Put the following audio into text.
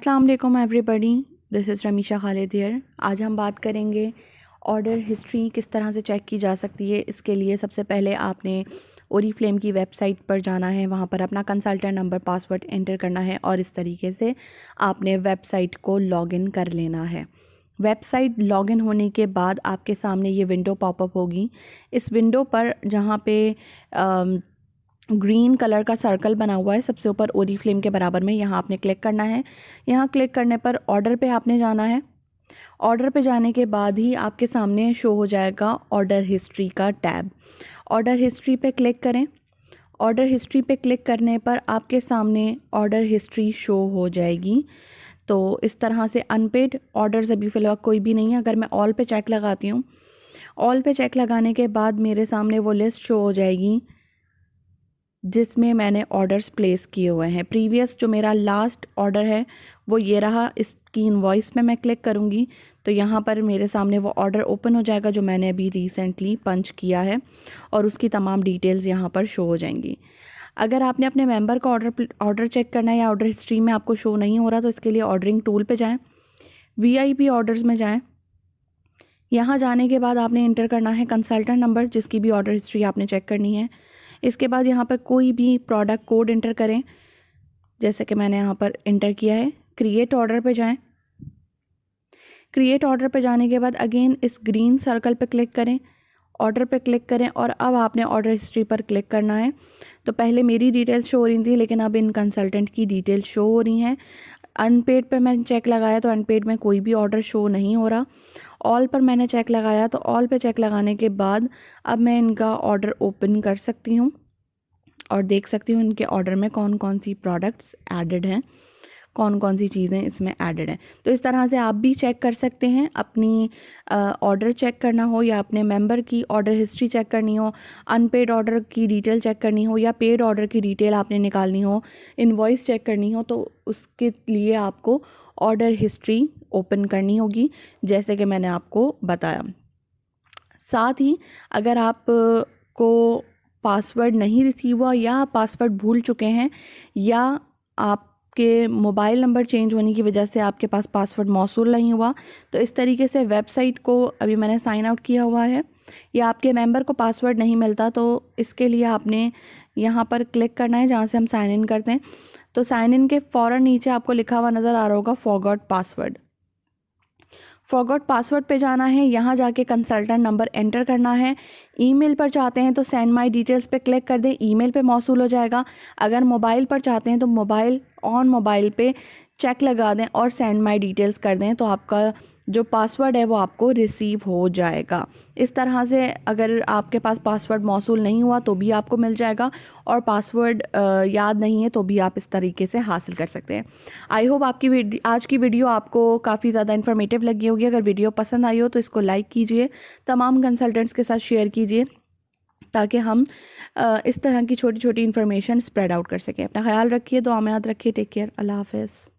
अस्सलाम वालेकुम everybody, this is Ramisha Khalid here. आज हम बात करेंगे ऑर्डर हिस्ट्री किस तरह से चेक की जा सकती है। इसके लिए सबसे पहले आपने ओरीफ्लेम की वेबसाइट पर जाना है, वहाँ पर अपना कंसल्टेंट नंबर पासवर्ड एंटर करना है और इस तरीके से आपने वेबसाइट को लॉगिन कर लेना है। वेबसाइट लॉगिन होने के बाद आपके सामने ये विंडो पॉपअप होगी। इस विंडो पर जहाँ पे ग्रीन कलर का सर्कल बना हुआ है सबसे ऊपर ओरीफ्लेम के बराबर में, यहाँ आपने क्लिक करना है। यहाँ क्लिक करने पर ऑर्डर पे आपने जाना है। ऑर्डर पे जाने के बाद ही आपके सामने शो हो जाएगा ऑर्डर हिस्ट्री का टैब। ऑर्डर हिस्ट्री पे क्लिक करें। ऑर्डर हिस्ट्री पे क्लिक करने पर आपके सामने ऑर्डर हिस्ट्री शो हो जाएगी। तो इस तरह से अनपेड ऑर्डर्स अभी फ़िलहाल कोई भी नहीं है। अगर मैं ऑल पे चेक लगाती हूँ, ऑल पे चेक लगाने के बाद मेरे सामने वो लिस्ट शो हो जाएगी जिसमें मैंने ऑर्डर्स प्लेस किए हुए हैं। प्रीवियस जो मेरा लास्ट ऑर्डर है वो ये रहा। इसकी इनवॉइस में मैं क्लिक करूँगी तो यहाँ पर मेरे सामने वो ऑर्डर ओपन हो जाएगा जो मैंने अभी रिसेंटली पंच किया है और उसकी तमाम डिटेल्स यहाँ पर शो हो जाएंगी। अगर आपने अपने मेंबर का ऑर्डर चेक करना है या ऑर्डर हिस्ट्री में आपको शो नहीं हो रहा तो इसके लिए ऑर्डरिंग टूल पे जाएं, VIP ऑर्डर्स में जाएं। यहाँ जाने के बाद आपने इंटर करना है कंसल्टेंट नंबर जिसकी भी ऑर्डर हिस्ट्री आपने चेक करनी है। इसके बाद यहाँ पर कोई भी प्रोडक्ट कोड इंटर करें, जैसे कि मैंने यहाँ पर इंटर किया है। क्रिएट ऑर्डर पे जाएं। क्रिएट ऑर्डर पे जाने के बाद अगेन इस ग्रीन सर्कल पे क्लिक करें, ऑर्डर पे क्लिक करें और अब आपने ऑर्डर हिस्ट्री पर क्लिक करना है। तो पहले मेरी डिटेल्स शो हो रही थी लेकिन अब इन कंसल्टेंट की डिटेल्स शो हो रही हैं। अनपेड पे मैंने चेक लगाया तो अनपेड में कोई भी ऑर्डर शो नहीं हो रहा। ऑल पर मैंने चेक लगाया तो ऑल पे चेक लगाने के बाद अब मैं इनका ऑर्डर ओपन कर सकती हूँ और देख सकती हूँ इनके ऑर्डर में कौन कौन सी प्रोडक्ट्स ऐडेड हैं, कौन कौन सी चीज़ें इसमें ऐडेड हैं। तो इस तरह से आप भी चेक कर सकते हैं। अपनी ऑर्डर चेक करना हो या अपने मेंबर की ऑर्डर हिस्ट्री चेक करनी हो, अनपेड ऑर्डर की डिटेल चेक करनी हो या पेड ऑर्डर की डिटेल आपने निकालनी हो, इनवॉइस चेक करनी हो, तो उसके लिए आपको ऑर्डर हिस्ट्री ओपन करनी होगी जैसे कि मैंने आपको बताया। साथ ही अगर आप को पासवर्ड नहीं रिसीव हुआ या पासवर्ड भूल चुके हैं या आपके मोबाइल नंबर चेंज होने की वजह से आपके पास पासवर्ड मौसूल नहीं हुआ, तो इस तरीके से वेबसाइट को अभी मैंने साइन आउट किया हुआ है या आपके मेंबर को पासवर्ड नहीं मिलता तो इसके लिए आपने यहाँ पर क्लिक करना है जहाँ से हम साइन इन करते हैं। तो साइन इन के फ़ौरन नीचे आपको लिखा हुआ नज़र आ रहा होगा फॉरगॉट पासवर्ड। फॉरगॉट पासवर्ड पे जाना है, यहाँ जाके कंसल्टेंट नंबर एंटर करना है। ईमेल पर चाहते हैं तो सेंड माय डिटेल्स पे क्लिक कर दें, ईमेल पे मौसूल हो जाएगा। अगर मोबाइल पर चाहते हैं तो मोबाइल पे चेक लगा दें और सेंड माय डिटेल्स कर दें तो आपका जो पासवर्ड है वो आपको रिसीव हो जाएगा। इस तरह से अगर आपके पास पासवर्ड मौसूल नहीं हुआ तो भी आपको मिल जाएगा और पासवर्ड याद नहीं है तो भी आप इस तरीके से हासिल कर सकते हैं। आई होप आपकी आज की वीडियो आपको काफ़ी ज़्यादा इन्फॉर्मेटिव लगी होगी। अगर वीडियो पसंद आई हो तो इसको लाइक कीजिए, तमाम कंसल्टेंट्स के साथ शेयर कीजिए ताकि हम इस तरह की छोटी छोटी इन्फॉर्मेशन स्प्रेड आउट कर सकें। अपना ख्याल रखिए, दुआ में याद रखिए। टेक केयर, अल्लाह हाफ़िज़।